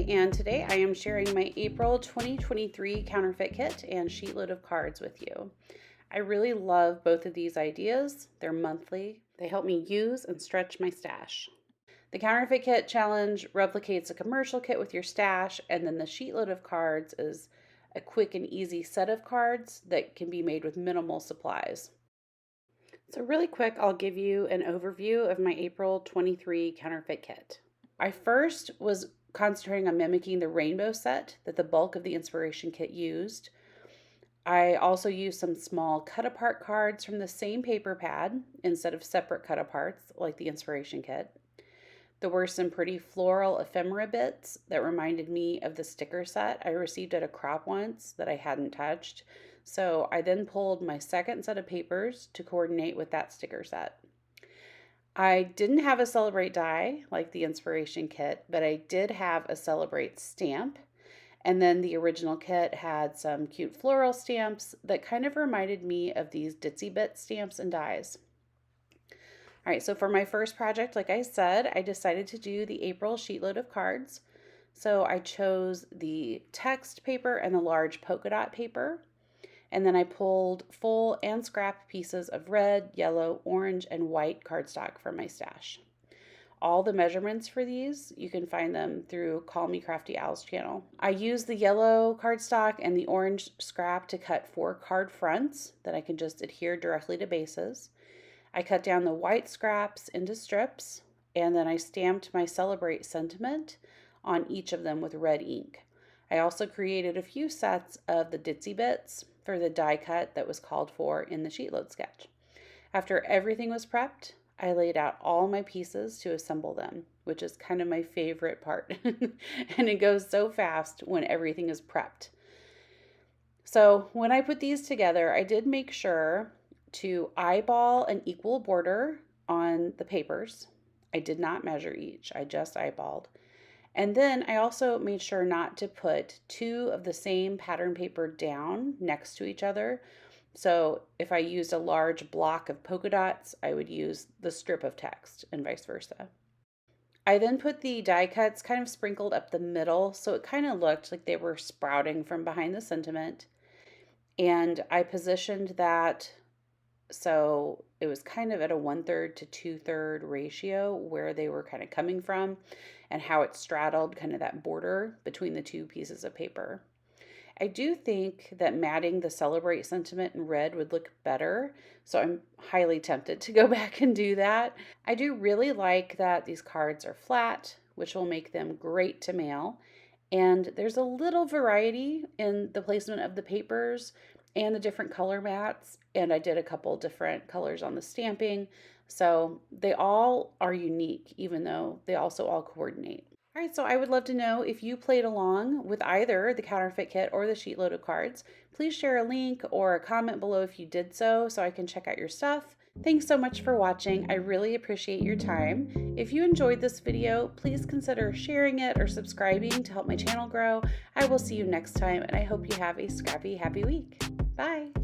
and today I am sharing my April 2023 Counterfeit Kit and Sheetload of Cards with you. I really love both of these ideas. They're monthly. They help me use and stretch my stash. The Counterfeit Kit challenge replicates a commercial kit with your stash, and then the Sheetload of Cards is a quick and easy set of cards that can be made with minimal supplies. So really quick, I'll give you an overview of my April 23 Counterfeit Kit. I first was concentrating on mimicking the rainbow set that the bulk of the inspiration kit used. I also used some small cut-apart cards from the same paper pad instead of separate cut-aparts like the inspiration kit. There were some pretty floral ephemera bits that reminded me of the sticker set I received at a crop once that I hadn't touched. So I then pulled my second set of papers to coordinate with that sticker set. I didn't have a Celebrate die like the inspiration kit, but I did have a Celebrate stamp. And then the original kit had some cute floral stamps that kind of reminded me of these Ditsy Bit stamps and dies. All right, so for my first project, like I said, I decided to do the April Sheetload of Cards. So I chose the text paper and the large polka dot paper. And then I pulled full and scrap pieces of red, yellow, orange, and white cardstock from my stash. All the measurements for these, you can find them through Call Me Crafty Al's channel. I used the yellow cardstock and the orange scrap to cut 4 card fronts that I can just adhere directly to bases. I cut down the white scraps into strips, and then I stamped my Celebrate sentiment on each of them with red ink. I also created a few sets of the Ditsy Bits for the die cut that was called for in the Sheetload sketch. After everything was prepped, I laid out all my pieces to assemble them, which is kind of my favorite part. And it goes so fast when everything is prepped. So when I put these together, I did make sure to eyeball an equal border on the papers. I did not measure each, I just eyeballed. And then I also made sure not to put 2 of the same pattern paper down next to each other. So if I used a large block of polka dots, I would use the strip of text and vice versa. I then put the die cuts kind of sprinkled up the middle, so it kind of looked like they were sprouting from behind the sentiment. And I positioned that so it was kind of at a 1/3 to 2/3 ratio where they were kind of coming from and how it straddled kind of that border between the 2 pieces of paper. I do think that matting the Celebrate sentiment in red would look better, so I'm highly tempted to go back and do that. I do really like that these cards are flat, which will make them great to mail, and there's a little variety in the placement of the papers and the different color mats, and I did a couple different colors on the stamping, so they all are unique, even though they also all coordinate. All right, so I would love to know if you played along with either the Counterfeit Kit or the Sheetload of Cards. Please share a link or a comment below if you did so I can check out your stuff. Thanks so much for watching. I really appreciate your time. If you enjoyed this video, please consider sharing it or subscribing to help my channel grow. I will see you next time, and I hope you have a scrappy, happy week. Bye.